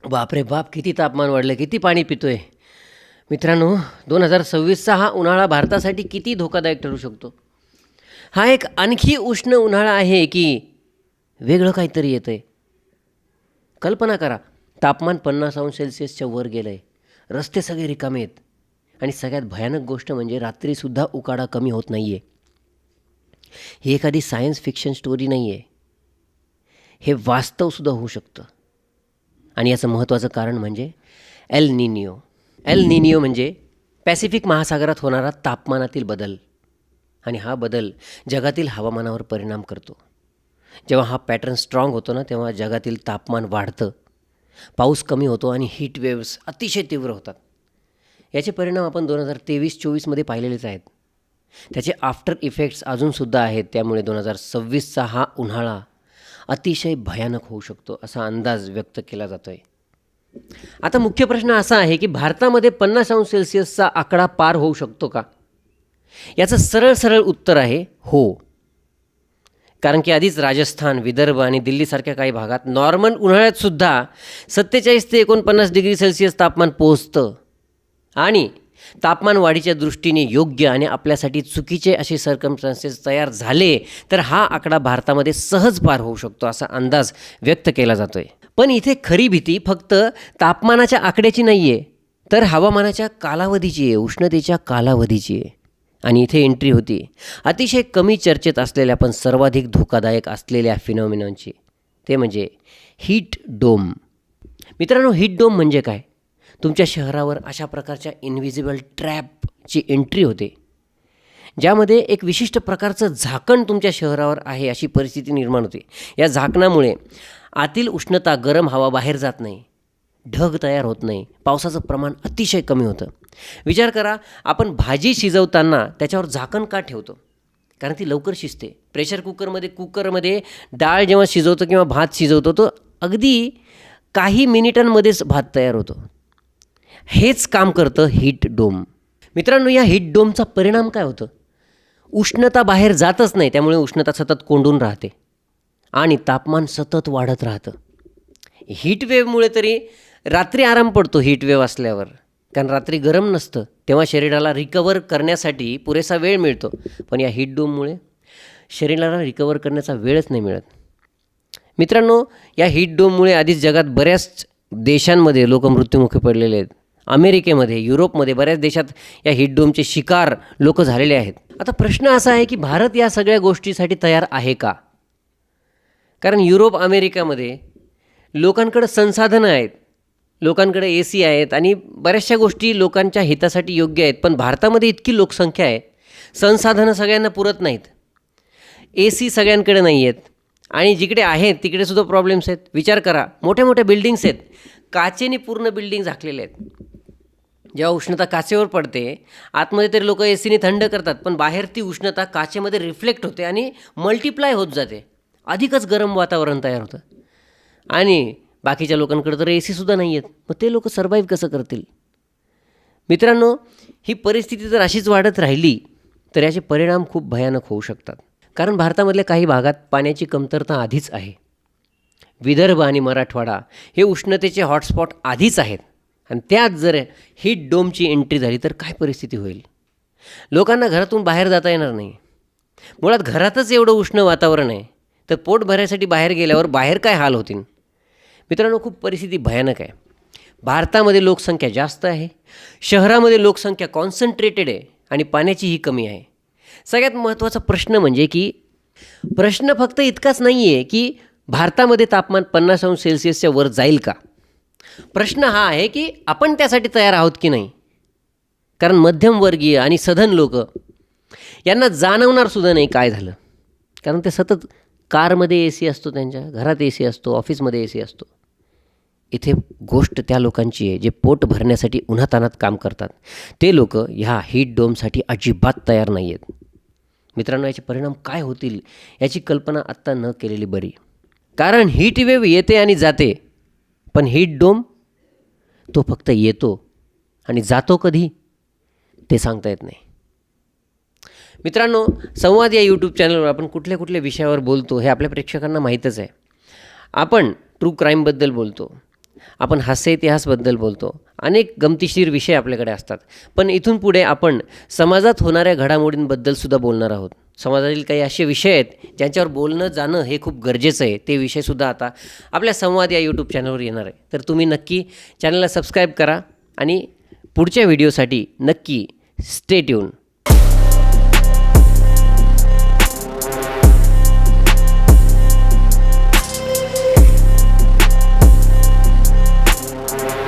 बापरे बाप! किती तापमान वाढलं, किती पाणी पितोय. मित्रांनो, 2026चा हा उन्हाळा भारतासाठी किती धोकादायक ठरू शकतो. हा एक आणखी उष्ण उन्हाळा आहे की वेगळं काहीतरी येतंय. कल्पना करा, तापमान 50 अंश सेल्सिअसच्या वर गेलं आहे. रस्ते सगळे रिकामे आहेत आणि सगळ्यात भयानक गोष्ट म्हणजे रात्रीसुद्धा उकाडा कमी होत नाही आहे. ही एखादी सायन्स फिक्शन स्टोरी नाही आहे. हे वास्तवसुद्धा होऊ शकतं. आणि याचं महत्त्वाचं कारण म्हणजे एल निनियो. एल निनियो म्हणजे पॅसिफिक महासागरात होणारा तापमानातील बदल. आणि हा बदल जगातील हवामानावर परिणाम करतो. जेव्हा हा पॅटर्न स्ट्रॉंग होतो ना, तेव्हा जगातील तापमान वाढतं, पाऊस कमी होतो आणि हीट वेव्स अतिशय तीव्र होतात. याचे परिणाम आपण 2023-24मध्ये पाहिलेलेच आहेत. त्याचे आफ्टर इफेक्ट्स अजूनसुद्धा आहेत. त्यामुळे 2026चा हा उन्हाळा अतिशय भयानक होऊ शकतो असा अंदाज व्यक्त केला जातो आहे. आता मुख्य प्रश्न असा आहे की भारतामध्ये 50 अंश सेल्सिअसचा आकडा पार होऊ शकतो का? याचं सरळ सरळ उत्तर आहे हो. कारण की आधीच राजस्थान, विदर्भ आणि दिल्लीसारख्या काही भागात नॉर्मल उन्हाळ्यातसुद्धा 47 ते 49 डिग्री सेल्सिअस तापमान पोहोचतं. आणि तापमान वाढीच्या दृष्टीने योग्य आणि आपल्यासाठी चुकीचे असे सर्कमस्टान्सेस तयार झाले तर हा आकडा भारतामध्ये सहज पार होऊ शकतो असा अंदाज व्यक्त केला जातो आहे. पण इथे खरी भीती फक्त तापमानाच्या आकड्याची नाही आहे, तर हवामानाच्या कालावधीची आहे, उष्णतेच्या कालावधीची आहे. आणि इथे एंट्री होती अतिशय कमी चर्चेत असलेल्या पण सर्वाधिक धोकादायक असलेल्या फिनॉमिनॉनची. ते म्हणजे हीट डोम. मित्रांनो, हीट डोम म्हणजे काय? तुमच्या शहरावर अशा प्रकारच्या इनव्हिजिबल ट्रॅपची एंट्री होते, ज्यामध्ये एक विशिष्ट प्रकारचं झाकण तुमच्या शहरावर आहे अशी परिस्थिती निर्माण होते. या झाकणामुळे आतील उष्णता, गरम हवा बाहेर जात नाही, ढग तयार होत नाही, पावसाचं प्रमाण अतिशय कमी होतं. विचार करा, आपण भाजी शिजवताना त्याच्यावर झाकण का ठेवतो? कारण ती लवकर शिजते. प्रेशर कुकरमध्ये डाळ जेव्हा शिजवतो किंवा भात शिजवतो तो अगदी काही मिनिटांमध्येच भात तयार होतो. हेच काम करतं हीट डोम. मित्रांनो, या हीट डोमचा परिणाम काय होतं? उष्णता बाहेर जातच नाही, त्यामुळे उष्णता सतत कोंडून राहते आणि तापमान सतत वाढत राहतं. हीट वेव्हमुळे तरी रात्री आराम पडतो हीट वेव्ह असल्यावर, कारण रात्री गरम नसतं, तेव्हा शरीराला रिकवर करण्यासाठी पुरेसा वेळ मिळतो. पण या हीट डोममुळे शरीराला रिकवर करण्याचा वेळच नाही मिळत. मित्रांनो, या हीट डोममुळे आधीच जगात बऱ्याच देशांमध्ये लोक मृत्युमुखी पडलेले आहेत. अमेरिकेमध्ये, युरोपमध्ये बऱ्याच देशात या हीट डोमचे शिकार लोक झालेले आहेत. आता प्रश्न असा आहे की भारत या सगळ्या गोष्टीसाठी तयार आहे का? कारण युरोप, अमेरिकामध्ये लोकांकडे संसाधनं आहेत, लोकांकडे AC आहेत आणि बऱ्याचशा गोष्टी लोकांच्या हितासाठी योग्य आहेत. पण भारतामध्ये इतकी लोकसंख्या आहे, संसाधनं सगळ्यांना पुरत नाहीत, AC सगळ्यांकडे नाही आहेत आणि जिकडे आहेत तिकडेसुद्धा प्रॉब्लेम्स आहेत. विचार करा, मोठ्या मोठ्या बिल्डिंग्स आहेत, काचेने पूर्ण बिल्डिंग झाकलेले आहेत. जेव्हा उष्णता काचेवर पडते, आतमध्ये तरी लोक ACने थंड करतात, पण बाहेर ती उष्णता काचेमध्ये रिफ्लेक्ट होते आणि मल्टिप्लाय होत जाते, अधिकच गरम वातावरण तयार होतं. आणि बाकीच्या लोकांकडे तर ACसुद्धा नाही आहेत, मग ते लोक सर्वाईव्ह कसं करतील? मित्रांनो, ही परिस्थिती जर अशीच वाढत राहिली तर याचे परिणाम खूप भयानक होऊ शकतात. कारण भारतामधल्या काही भागात पाण्याची कमतरता आधीच आहे. विदर्भ आणि मराठवाडा हे उष्णतेचे हॉटस्पॉट आधीच आहेत आणि त्यात जर हीट डोमची एंट्री झाली तर काय परिस्थिती होईल? लोकांना घरातून बाहेर जाता येणार नाही. मुळात घरातच एवढं उष्ण वातावरण आहे, तर पोट भरायसाठी बाहेर गेल्यावर बाहेर काय हाल होतील? मित्रांनो, खूप परिस्थिती भयानक आहे. भारतामध्ये लोकसंख्या जास्त आहे, शहरामध्ये लोकसंख्या कॉन्सन्ट्रेटेड आहे आणि पाण्याचीही कमी आहे. सगळ्यात महत्त्वाचा प्रश्न म्हणजे की प्रश्न फक्त इतकाच नाही आहे की भारतामध्ये तापमान 50 अंश सेल्सिअसच्या वर जाईल का? प्रश्न हा आहे की आपण त्यासाठी तयार आहोत की नाही. कारण मध्यमवर्गीय आणि सधन लोक यांना जाणवणारसुद्धा नाही काय झालं, कारण ते सतत कारमध्ये AC असतो, त्यांच्या घरात AC असतो, ऑफिसमध्ये AC असतो. इथे गोष्ट त्या लोकांची आहे जे पोट भरण्यासाठी उन्हातान्हात काम करतात. ते लोक ह्या हीट डोमसाठी अजिबात तयार नाही आहेत. मित्रांनो, याचे परिणाम काय होतील याची कल्पना आत्ता न केलेली बरी. कारण हीट वेव्ह येते आणि जाते, पण हीट डोम तो फक्त येतो आणि जातो कधी ते सांगता येत नाही. मित्रांनो, संवाद या यूट्यूब चॅनलवर आपण कुठल्या कुठल्या विषयावर बोलतो हे आपल्या प्रेक्षकांना माहीतच आहे. आपण ट्रू क्राईमबद्दल बोलतो, आपण हास्य इतिहासबद्दल बोलतो, अनेक गमतीशीर विषय आपल्याकडे असतात. पण इथून पुढे आपण समाजात होणाऱ्या घडामोडींबद्दलसुद्धा बोलणार आहोत. समाजातील काही असे विषय आहेत ज्यांच्यावर बोलणं जाणं हे खूप गरजेचं आहे. ते विषयसुद्धा आता आपल्या संवाद या यूट्यूब चॅनलवर येणार आहे. तर तुम्ही नक्की चॅनलला सबस्क्राईब करा आणि पुढच्या व्हिडिओसाठी नक्की स्टे ट्यून.